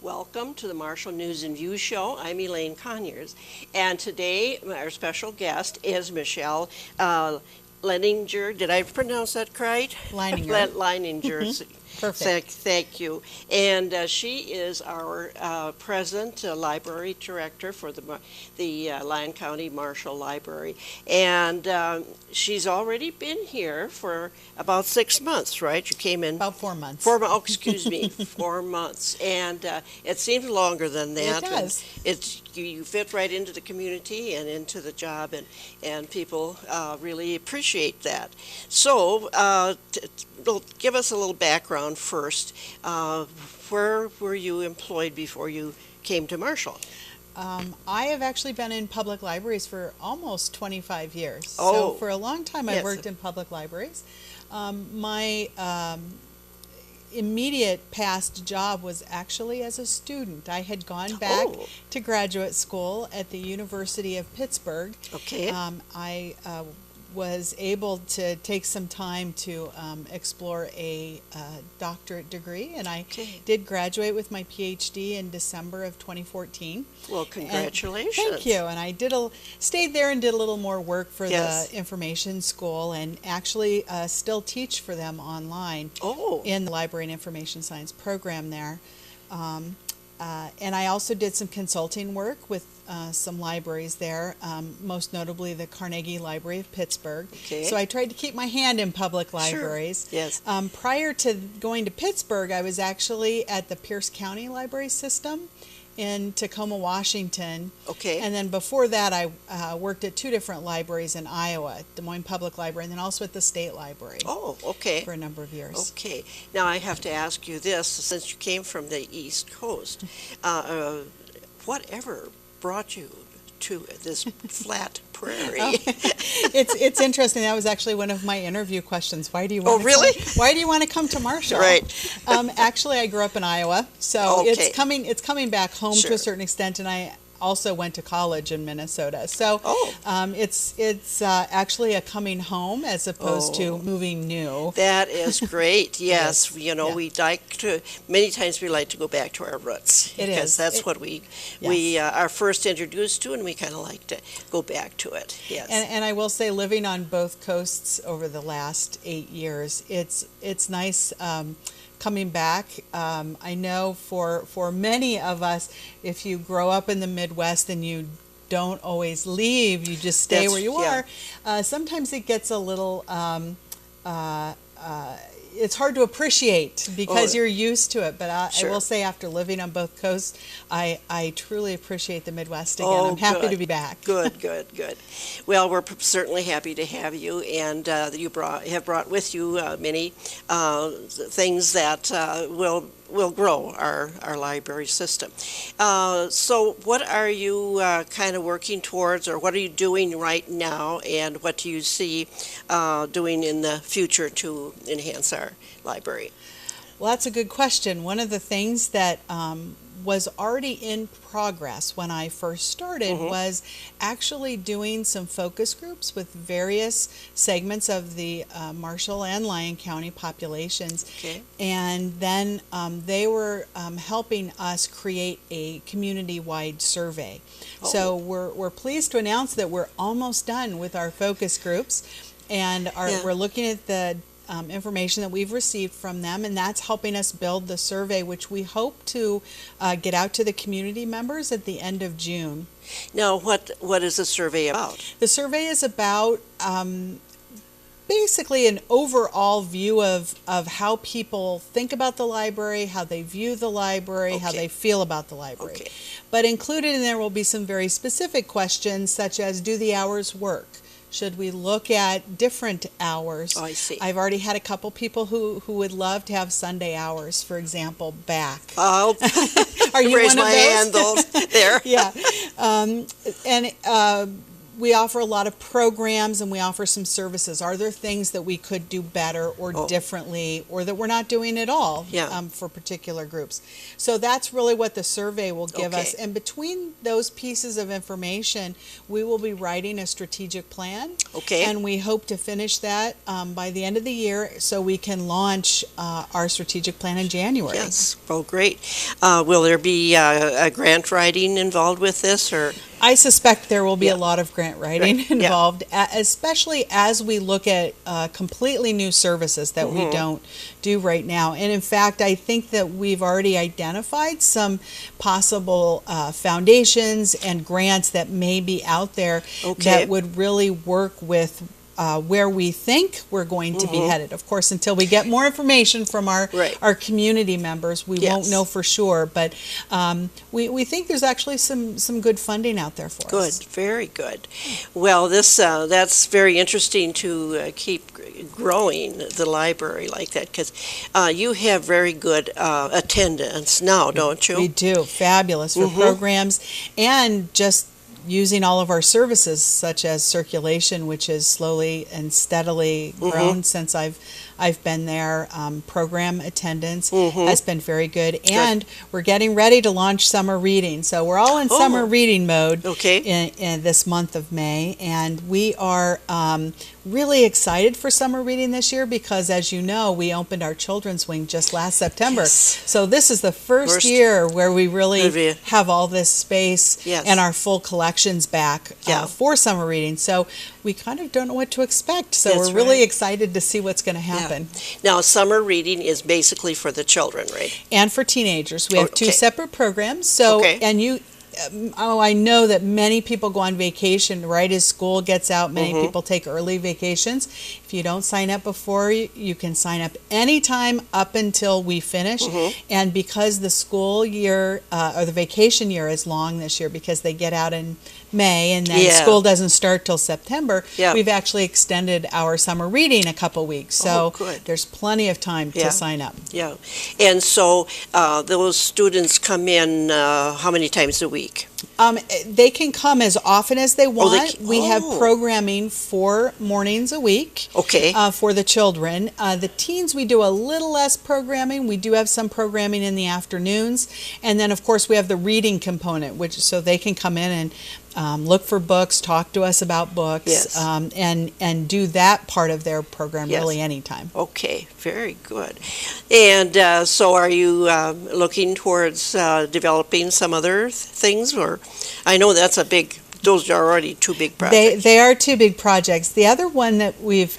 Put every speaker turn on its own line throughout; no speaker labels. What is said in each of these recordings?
Welcome to the Marshall News and View Show. I'm Elaine Conyers, and today our special guest is Michele Leininger. Did I pronounce that right?
Leininger.
Leininger.
Perfect.
Thank you. And she is our present library director for the Lyon County Marshall Library. And she's already been here for about 6 months, right? You came in
About 4 months.
Oh, excuse me, 4 months. And it seems longer than that.
It does.
And you fit right into the community and into the job, and people really appreciate that. So give us a little background first. Where were you employed before you came to Marshall?
I have actually been in public libraries for almost 25 years.
Oh.
So for a long time
Yes.
I worked in public libraries. My immediate past job was actually as a student. I had gone back to graduate school at the University of Pittsburgh.
Okay.
I was able to take some time to explore a doctorate degree, and I did graduate with my PhD in December of 2014.
Well, congratulations.
Thank you. And I stayed there and did a little more work for
Yes.
the information school, and actually still teach for them online in the Library and Information Science program there. And I also did some consulting work with some libraries there, most notably the Carnegie Library of Pittsburgh.
Okay.
So I tried to keep my hand in public libraries.
Sure. Yes.
Prior to going to Pittsburgh, I was actually at the Pierce County Library System in Tacoma, Washington.
Okay.
And then before that, I worked at 2 different libraries in Iowa, Des Moines Public Library, and then also at the State Library.
Oh, okay.
For a number of years.
Okay. Now I have to ask you this, since you came from the East Coast, whatever brought you to this flat prairie?
It's interesting. That was actually one of my interview questions. Why do you want why do you want to come to Marshall?
Right.
Actually, I grew up in Iowa, so
Okay.
it's coming back home to a certain extent, and I also went to college in Minnesota. So it's actually a coming home as opposed to moving new.
That is great. Yes,
It is.
you know, many times we like to go back to our roots.
It
because
is.
that's what we are first introduced to, and we kind of like to go back to it. Yes.
And I will say, living on both coasts over the last 8 years, it's nice coming back. I know for many of us, if you grow up in the Midwest and you don't always leave, you just stay where you are, sometimes it gets a little it's hard to appreciate because you're used to it. But I will say, after living on both coasts, I truly appreciate the Midwest again. I'm happy to be back.
Good. Well, we're certainly happy to have you, and you have brought with you many things that will grow our library system. So what are you kind of working towards, or what are you doing right now, and what do you see doing in the future to enhance our library?
Well, that's a good question. One of the things that was already in progress when I first started was actually doing some focus groups with various segments of the Marshall and Lyon County populations.
Okay.
And then they were helping us create a community-wide survey. So we're pleased to announce that we're almost done with our focus groups, and we're looking at the information that we've received from them, and that's helping us build the survey, which we hope to get out to the community members at the end of June.
Now, what is the survey about?
The survey is about basically an overall view of how people think about the library, how they view the library, how they feel about the library.
Okay.
But included in there will be some very specific questions, such as, do the hours work? Should we look at different hours?
Oh, I see.
I've already had a couple people who would love to have Sunday hours, for example, back.
I'll
Are you
raise
one
my
of those?
hand those there.
Yeah. And we offer a lot of programs and we offer some services. Are there things that we could do better or differently, or that we're not doing at all for particular groups? So that's really what the survey will give us. And between those pieces of information, we will be writing a strategic plan. And we hope to finish that by the end of the year so we can launch our strategic plan in January.
Yes. Oh, great. Will there be a grant writing involved with this, or?
I suspect there will be a lot of grant writing involved, especially as we look at completely new services that we don't do right now. And in fact, I think that we've already identified some possible foundations and grants that may be out there that would really work with where we think we're going to be headed. Of course, until we get more information from our community members, we won't know for sure. But we think there's actually some good funding out there for us.
Good, very good. Well, that's very interesting to keep growing the library like that, because you have very good attendance now, don't you?
We do. Fabulous for programs and just using all of our services, such as circulation, which is slowly and steadily grown since I've been there. Program attendance has been very good, and we're getting ready to launch summer reading. So we're all in summer reading mode in this month of May, and we are really excited for summer reading this year because, as you know, we opened our children's wing just last September. So this is the first year where we really have all this space and our full collections back for summer reading. So we kind of don't know what to expect. So we're really excited to see what's going to happen.
Now, summer reading is basically for the children, right?
And for teenagers. We have two separate programs. So, and you... I know that many people go on vacation right as school gets out. Many people take early vacations. If you don't sign up before, you can sign up anytime up until we finish. And because the school year or the vacation year is long this year, because they get out in May and then school doesn't start till September, we've actually extended our summer reading a couple weeks. So there's plenty of time to sign up.
And so those students come in how many times a week?
They can come as often as they want. We have programming 4 mornings a week for the children. The teens, we do a little less programming. We do have some programming in the afternoons. And then, of course, we have the reading component, so they can come in and look for books, talk to us about books, and do that part of their program really anytime.
Okay, very good. And so are you looking towards developing some other things? Or I know that's those are already 2 big projects.
They are 2 big projects. The other one that we've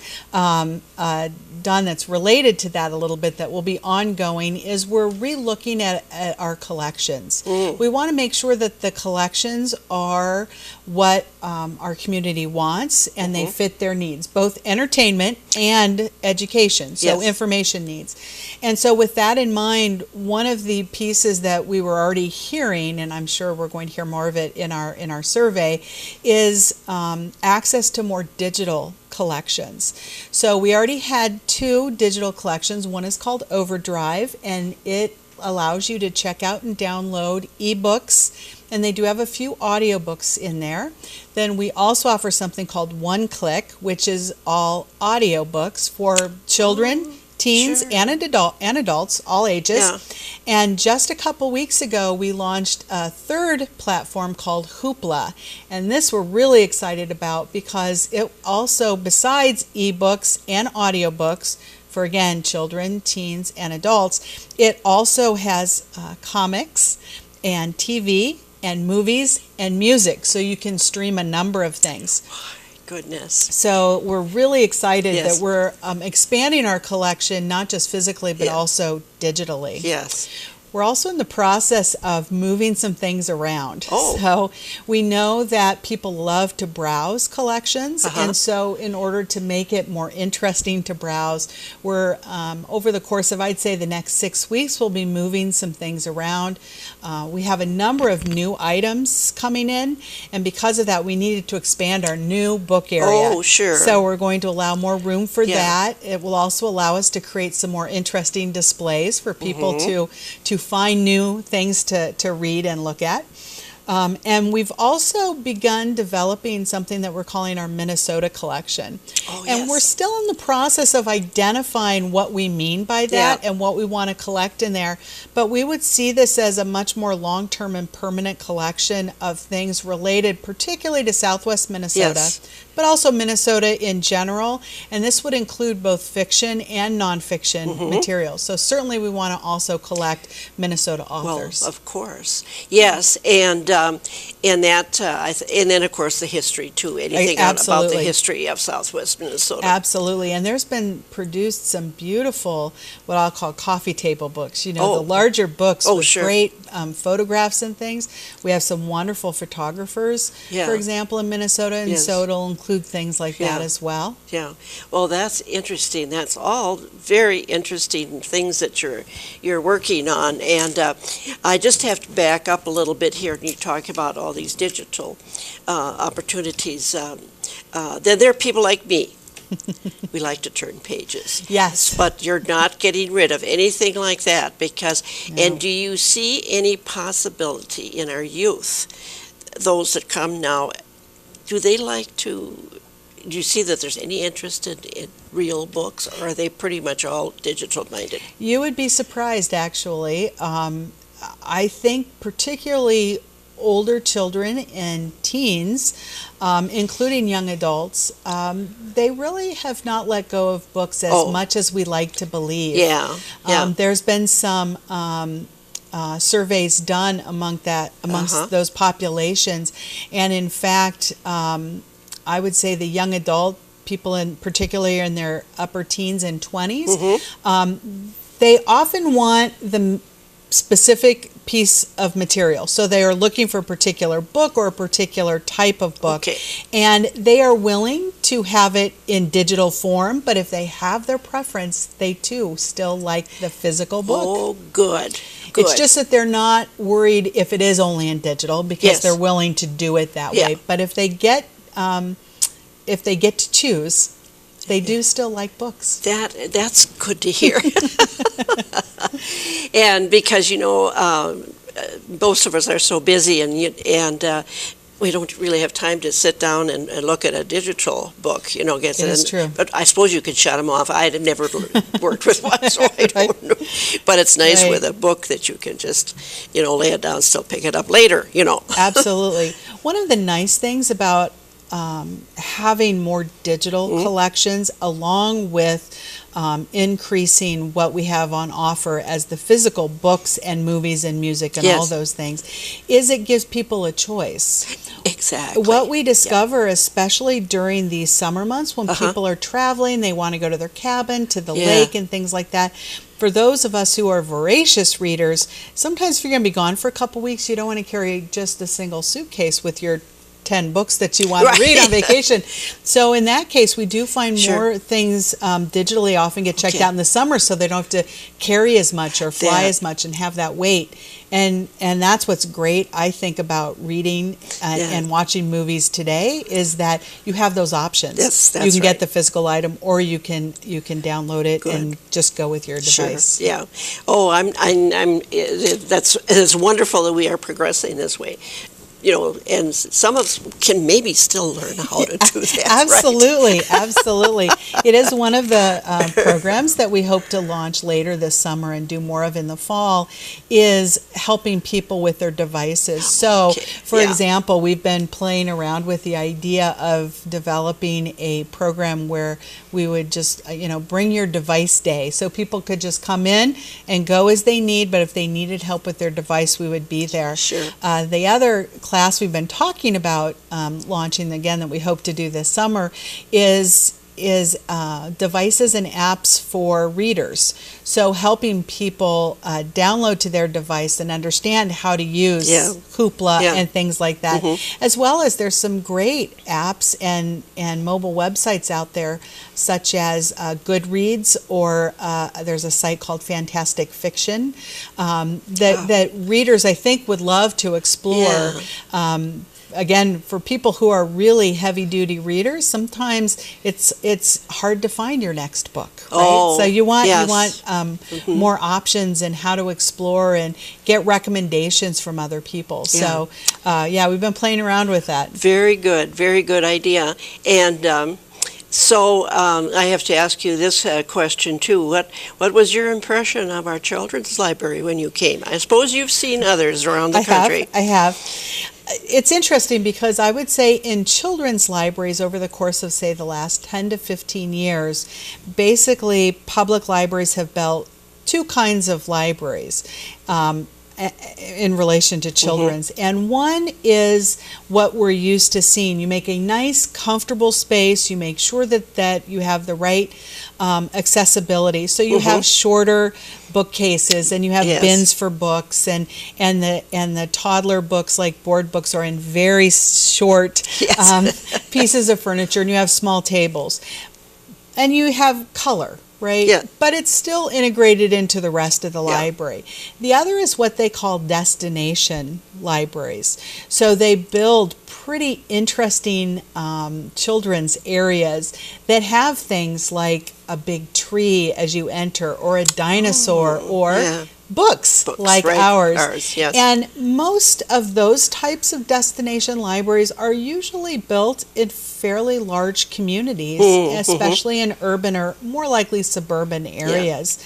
done that's related to that a little bit that will be ongoing is we're re-looking at our collections. We want to make sure that the collections are what our community wants and they fit their needs, both entertainment and education, so information needs. And so with that in mind, one of the pieces that we were already hearing, and I'm sure we're going to hear more of it in our survey, is access to more digital collections. So we already had 2 digital collections. One is called Overdrive, and it allows you to check out and download ebooks, and they do have a few audiobooks in there. Then we also offer something called One Click, which is all audiobooks for children, teens, and adults, all ages. And just a couple weeks ago, we launched a 3rd platform called Hoopla. And this we're really excited about because it also, besides ebooks and audiobooks, for again, children, teens, and adults, it also has comics and TV and movies and music. So you can stream a number of things.
Goodness.
So we're really excited that we're expanding our collection, not just physically, but also digitally. We're also in the process of moving some things around. So we know that people love to browse collections, and so in order to make it more interesting to browse, we're over the course of, I'd say, the next 6 weeks, we'll be moving some things around. We have a number of new items coming in, and because of that, we needed to expand our new book area. So we're going to allow more room for that. It will also allow us to create some more interesting displays for people to find new things to read and look at. And we've also begun developing something that we're calling our Minnesota collection.
Oh,
and
yes.
we're still in the process of identifying what we mean by that and what we want to collect in there. But we would see this as a much more long-term and permanent collection of things related particularly to Southwest Minnesota, but also Minnesota in general. And this would include both fiction and nonfiction materials. So certainly we want to also collect Minnesota authors.
Well, of course, yes, and that, and then of course the history too. Anything about the history of Southwest Minnesota.
Absolutely, and there's been produced some beautiful, what I'll call coffee table books. You know, the larger books with great photographs and things. We have some wonderful photographers, for example, in Minnesota, and so it'll include things like that as well.
Yeah, well, that's interesting. That's all very interesting things that you're working on, and I just have to back up a little bit here. And you talk about all these digital opportunities. Then there are people like me. We like to turn pages.
Yes.
But you're not getting rid of anything like that because, and do you see any possibility in our youth, those that come now, do they like to, do you see that there's any interest in real books, or are they pretty much all digital minded?
You would be surprised, actually. I think particularly older children and teens, including young adults, they really have not let go of books as much as we like to believe. There's been some surveys done amongst those populations, and in fact, I would say the young adult people, in particularly in their upper teens and 20s, they often want the specific piece of material. So they are looking for a particular book or a particular type of book. And they are willing to have it in digital form, but if they have their preference, they too still like the physical book.
Oh, good.
It's just that they're not worried if it is only in digital because they're willing to do it that way. But if they get to choose, they do still like books.
That's good to hear. And because, you know, most of us are so busy and we don't really have time to sit down and look at a digital book, you know.
It is true.
But I suppose you could shut them off. I've never worked with one, so I don't know. But it's nice with a book that you can just, you know, lay it down, still pick it up later, you know.
Absolutely. One of the nice things about having more digital collections, along with increasing what we have on offer as the physical books and movies and music and all those things, is it gives people a choice.
Exactly.
What we discover, especially during these summer months when people are traveling, they want to go to their cabin, to the lake and things like that. For those of us who are voracious readers, sometimes if you're going to be gone for a couple weeks, you don't want to carry just a single suitcase with your 10 books that you want to read on vacation. So in that case, we do find more things digitally often get checked out in the summer, so they don't have to carry as much or fly as much and have that weight. And that's what's great, I think, about reading and watching movies today, is that you have those options.
That's
you can get the physical item, or you can download it and just go with your device.
Yeah. Oh, it's wonderful that we are progressing this way. You know, and some of us can maybe still learn how to do that.
Absolutely,
right?
Absolutely. It is one of the programs that we hope to launch later this summer and do more of in the fall, is helping people with their devices. So, for example, we've been playing around with the idea of developing a program where we would just, bring your device day. So people could just come in and go as they need, but if they needed help with their device, we would be there.
Sure.
The other class we've been talking about launching again that we hope to do this summer is devices and apps for readers. So helping people download to their device and understand how to use Hoopla and things like that. As well as there's some great apps and mobile websites out there, such as Goodreads, or there's a site called Fantastic Fiction that readers, I think, would love to explore. again, for people who are really heavy-duty readers, sometimes it's hard to find your next book, right?
Oh,
so you want
yes.
more options and how to explore and get recommendations from other people. So, we've been playing around with that.
Very good idea. And I have to ask you this question too. What was your impression of our children's library when you came? I suppose you've seen others around the country.
I have. It's interesting because I would say in children's libraries over the course of, say, the last 10 to 15 years, basically public libraries have built two kinds of libraries. In relation to children's. And one is what we're used to seeing. You make a nice, comfortable space. You make sure that you have the right accessibility. So you have shorter bookcases, and you have bins for books, and the toddler books, like board books, are in very short pieces of furniture, and you have small tables. And you have color. Right?
Yeah.
But it's still integrated into the rest of the library. The other is what they call destination libraries. So they build pretty interesting children's areas that have things like a big tree as you enter, or a dinosaur, or books like ours.
Yes.
And most of those types of destination libraries are usually built in fairly large communities, especially in urban or more likely suburban areas.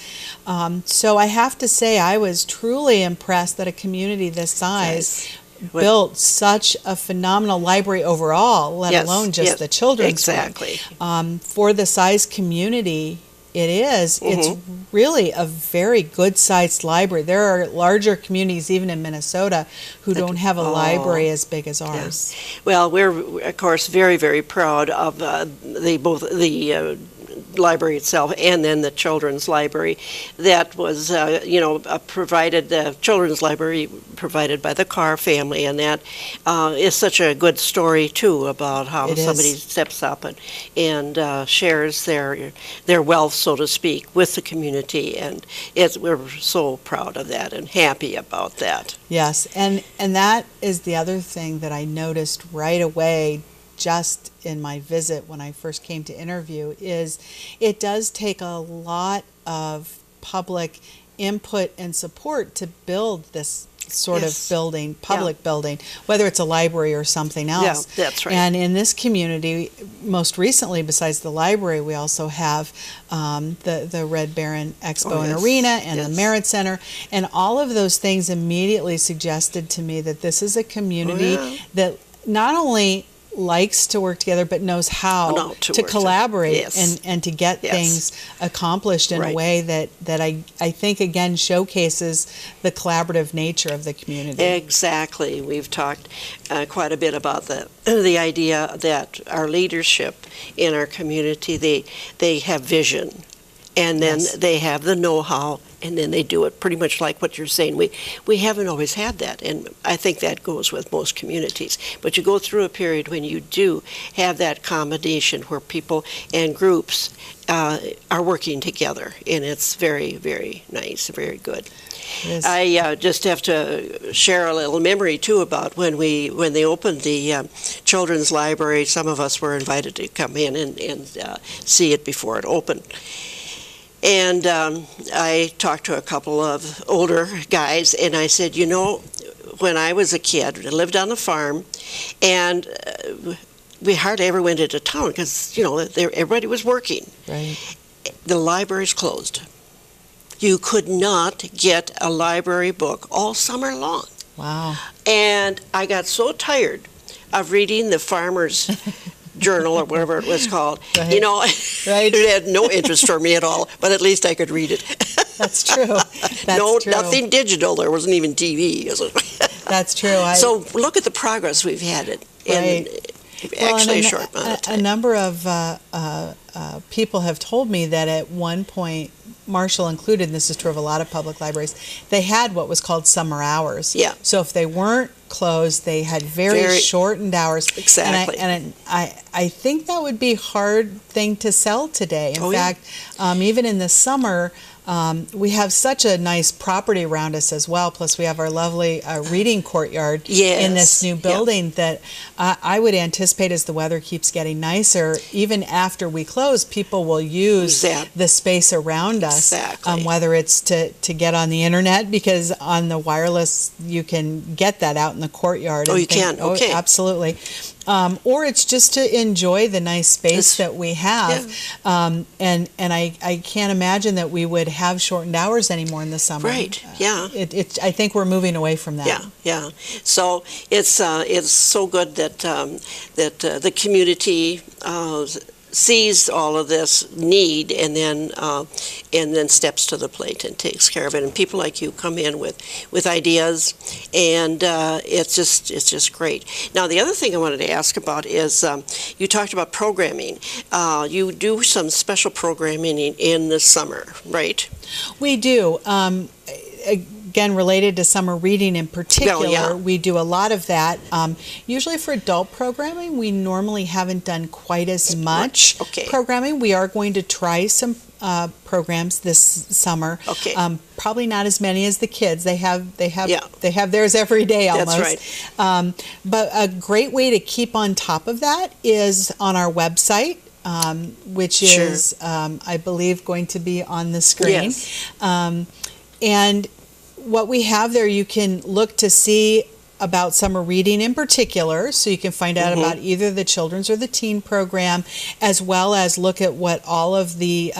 So I have to say I was truly impressed that a community this size built such a phenomenal library overall, let alone just the children's one. For the size community it is, it's really a very good-sized library. There are larger communities, even in Minnesota, who don't have a library as big as ours.
Well, we're, of course, very, very proud of the library itself, and then the children's library that was, provided, the children's library provided by the Carr family, and that is such a good story, too, about how somebody steps up and shares their wealth, so to speak, with the community, and we're so proud of that and happy about that.
Yes, and that is the other thing that I noticed right away just in my visit when I first came to interview, is it does take a lot of public input and support to build this sort of building, public building, whether it's a library or something else.
Yeah, that's right.
And in this community, most recently, besides the library, we also have the Red Baron Expo and Arena and the Merit Center, and all of those things immediately suggested to me that this is a community that not only likes to work together, but knows how to collaborate and to get things accomplished in a way that I think, again, showcases the collaborative nature of the community.
Exactly. We've talked quite a bit about the idea that our leadership in our community, they have vision, and then they have the know-how, and then they do it pretty much like what you're saying. We haven't always had that, and I think that goes with most communities. But you go through a period when you do have that combination where people and groups are working together, and it's very, very nice, very good.
Yes.
I just have to share a little memory, too, about when they opened the children's library. Some of us were invited to come in and see it before it opened. And I talked to a couple of older guys, and I said, when I was a kid, I lived on a farm, and we hardly ever went into town because, everybody was working.
Right.
The library's closed. You could not get a library book all summer long.
Wow.
And I got so tired of reading the Farmer's Journal or whatever it was called.
Right.
It had no interest for me at all, but at least I could read it.
That's true. That's true.
Nothing digital. There wasn't even TV.
That's true.
So look at the progress we've had in actually a short amount of time.
A number of people have told me that at one point, Marshall included, and this is true of a lot of public libraries, they had what was called summer hours.
Yeah.
So if they weren't closed, they had very shortened hours.
Exactly.
And I think that would be a hard thing to sell today. In fact, even in the summer, We have such a nice property around us as well. Plus, we have our lovely reading courtyard in this new building that I would anticipate as the weather keeps getting nicer, even after we close, people will use the space around us, whether it's to get on the internet, because on the wireless you can get that out in the courtyard.
Oh, you can? Okay.
Oh, absolutely. Or it's just to enjoy the nice space that we have. And I can't imagine that we would have shortened hours anymore in the summer.
Right, yeah.
I think we're moving away from that.
Yeah. So it's so good that the community sees all of this need and then steps to the plate and takes care of it. And people like you come in with ideas, and it's just great. Now, the other thing I wanted to ask about is you talked about programming. You do some special programming in the summer, right?
We do. Again, related to summer reading in particular, we do a lot of that. Usually for adult programming, we normally haven't done quite as much programming. We are going to try some programs this summer. Probably not as many as the kids. They have theirs every day almost.
That's right.
But a great way to keep on top of that is on our website. Which is, I believe, going to be on the screen.
Yes.
And what we have there, you can look to see about summer reading in particular, so you can find out about either the children's or the teen program, as well as look at what all of the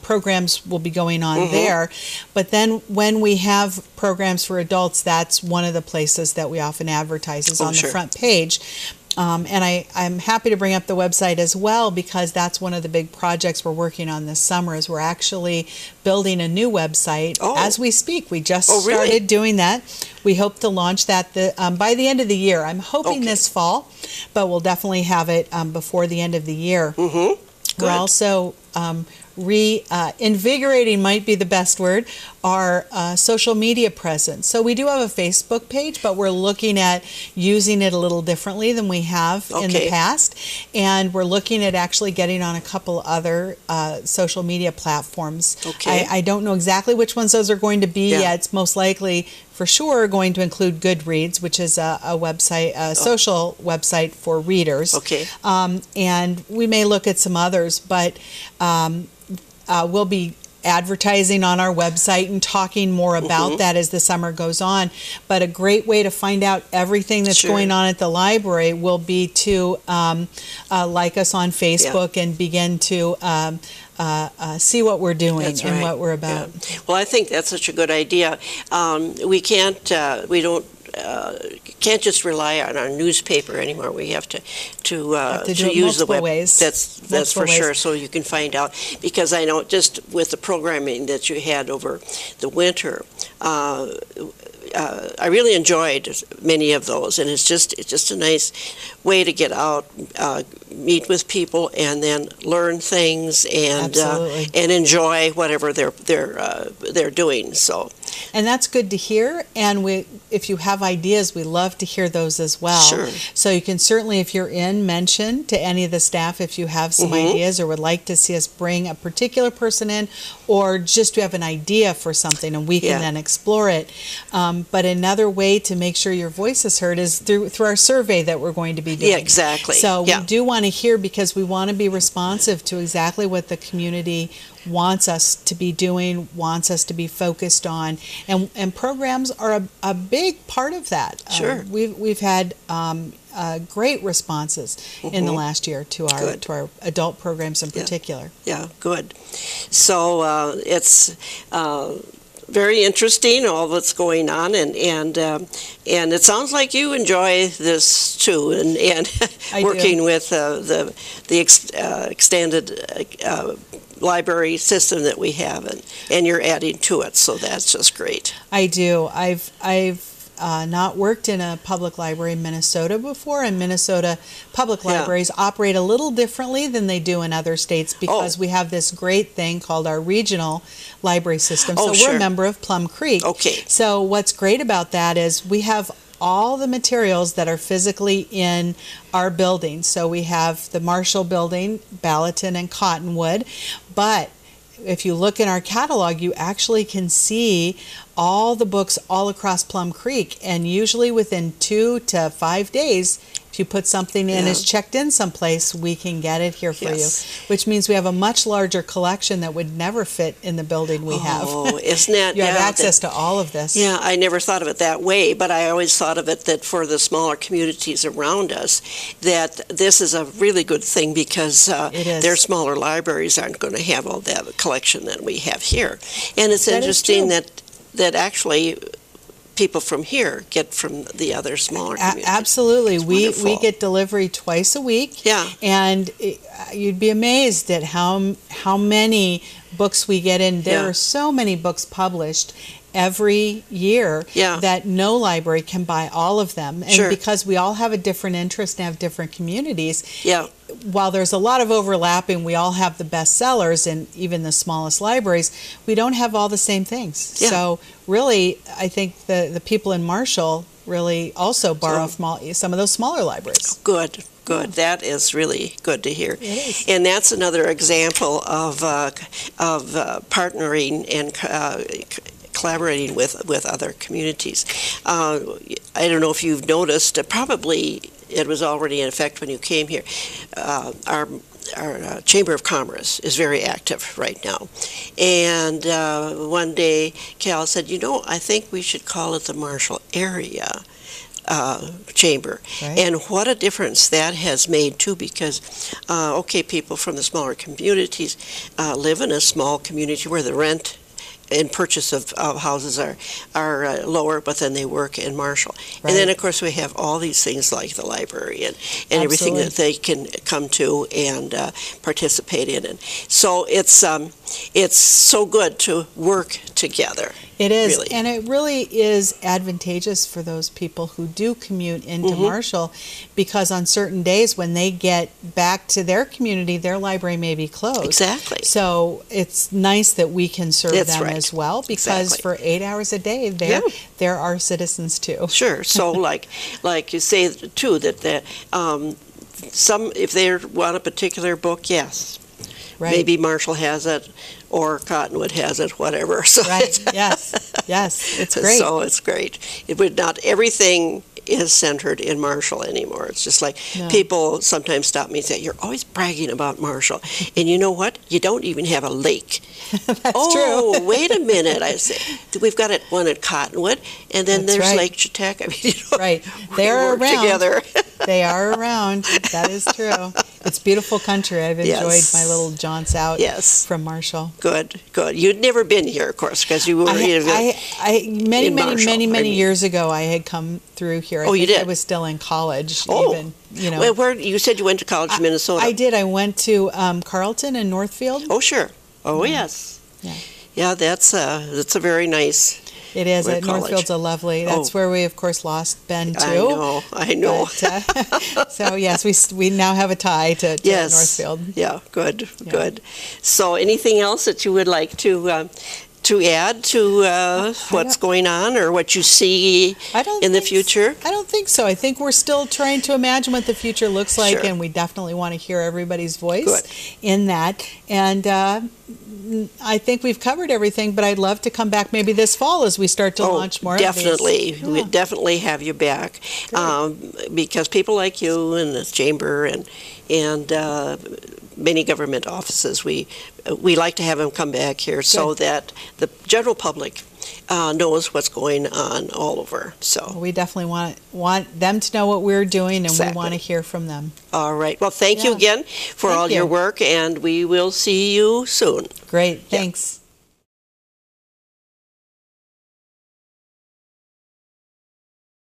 programs will be going on there. But then when we have programs for adults, that's one of the places that we often advertise is on the front page. And I'm happy to bring up the website as well, because that's one of the big projects we're working on this summer. Is we're actually building a new website as we speak. We just started doing that. We hope to launch that by the end of the year. I'm hoping this fall, but we'll definitely have it before the end of the year. We're also reinvigorating, might be the best word, our social media presence. So we do have a Facebook page, but we're looking at using it a little differently than we have in the past. And we're looking at actually getting on a couple other social media platforms. I don't know exactly which ones those are going to be yet. It's most likely, for sure, going to include Goodreads, which is a website, a social website for readers. And we may look at some others, but we'll be advertising on our website and talking more about that as the summer goes on. But a great way to find out everything that's going on at the library will be to like us on Facebook and begin to see what we're doing and what we're about.
Well, I think that's such a good idea. We can't just rely on our newspaper anymore. We have to use the web. That's for sure. So you can find out, because I know just with the programming that you had over the winter, I really enjoyed many of those, and it's just a nice way to get out, meet with people, and then learn things and enjoy whatever they're doing. So,
and that's good to hear. And if you have ideas, we love to hear those as well. So you can certainly, if you're in, mention to any of the staff if you have some ideas or would like to see us bring a particular person in, or just to have an idea for something and we can then explore it. But another way to make sure your voice is heard is through our survey that we're going to be doing.
Yeah, exactly.
So we do want to hear, because we want to be responsive to exactly what the community wants us to be doing, wants us to be focused on, and programs are a big part of that. We've had great responses in the last year to our adult programs in particular.
Yeah, good. So it's very interesting, all that's going on, and it sounds like you enjoy this too, and working with the extended library system that we have, and you're adding to it, so that's just great.
I do. I've not worked in a public library in Minnesota before, and Minnesota public libraries operate a little differently than they do in other states, because we have this great thing called our regional library system. So we're a member of Plum Creek. So what's great about that is we have all the materials that are physically in our building. So we have the Marshall building, Ballatin and Cottonwood, but if you look in our catalog, you actually can see all the books all across Plum Creek, and usually within 2 to 5 days, if you put something in as checked in someplace, we can get it here for you, which means we have a much larger collection that would never fit in the building we have.
Oh, isn't that?
You have access to all of this.
Yeah, I never thought of it that way, but I always thought of it that for the smaller communities around us, that this is a really good thing because their smaller libraries aren't going to have all that collection that we have here. And it's interesting that actually people from here get from the other smaller communities.
Absolutely. We get delivery twice a week.
Yeah.
And you'd be amazed at how many books we get in. There are so many books published every year that no library can buy all of them. And because we all have a different interest and have different communities, while there's a lot of overlapping, we all have the best sellers in even the smallest libraries, we don't have all the same things. So really, I think the people in Marshall really also borrow from some of those smaller libraries.
Good. That is really good to hear.
It is.
And that's another example of partnering and collaborating with other communities. I don't know if you've noticed, probably it was already in effect when you came here, our Chamber of Commerce is very active right now. And one day Cal said, I think we should call it the Marshall Area Chamber. And what a difference that has made too, because people from the smaller communities live in a small community where the rent and purchase of houses are lower, but then they work in Marshall. And then, of course, we have all these things like the library and everything that they can come to and participate in. And so it's so good to work together.
It is,
really.
And it really is advantageous for those people who do commute into Marshall, because on certain days when they get back to their community, their library may be closed.
Exactly.
So it's nice that we can serve them as well, because for 8 hours a day, they're our citizens too.
Sure. So like you say too, that some, if they want a particular book, maybe Marshall has it, or Cottonwood has it, whatever. So
yes, it's great.
So it's great. It would not everything is centered in Marshall anymore. It's just like people sometimes stop me and say, "You're always bragging about Marshall," and you know what? You don't even have a lake.
That's true.
Wait a minute! I say we've got one at Cottonwood, and then there's Lake Chautauqua. I mean,
they're around
together.
They are around. That is true. It's beautiful country. I've enjoyed my little jaunts out from Marshall.
Good. You'd never been here, of course, because you were
many years ago. I had come through here.
You did?
I was still in college.
Well, where you said you went to college in Minnesota?
I did. I went to Carleton and Northfield.
Oh, sure. Oh, yes. Yeah, that's a very nice.
It is. Northfield's a lovely. That's where we, of course, lost Ben too.
I know.
But, so yes, we now have a tie to Northfield. Yeah,
good. So, anything else that you would like to add to what's going on or what you see in the future?
I don't think so. I think we're still trying to imagine what the future looks like, and we definitely want to hear everybody's voice in that. And I think we've covered everything, but I'd love to come back maybe this fall as we start to launch more of these.
We'd definitely have you back, because people like you and the Chamber and many government offices, we like to have them come back here so that the general public knows what's going on all over. So
we definitely want them to know what we're doing, and we want to hear from them.
All right. Well, thank you again for all your work, and we will see you soon.
Great. Thanks.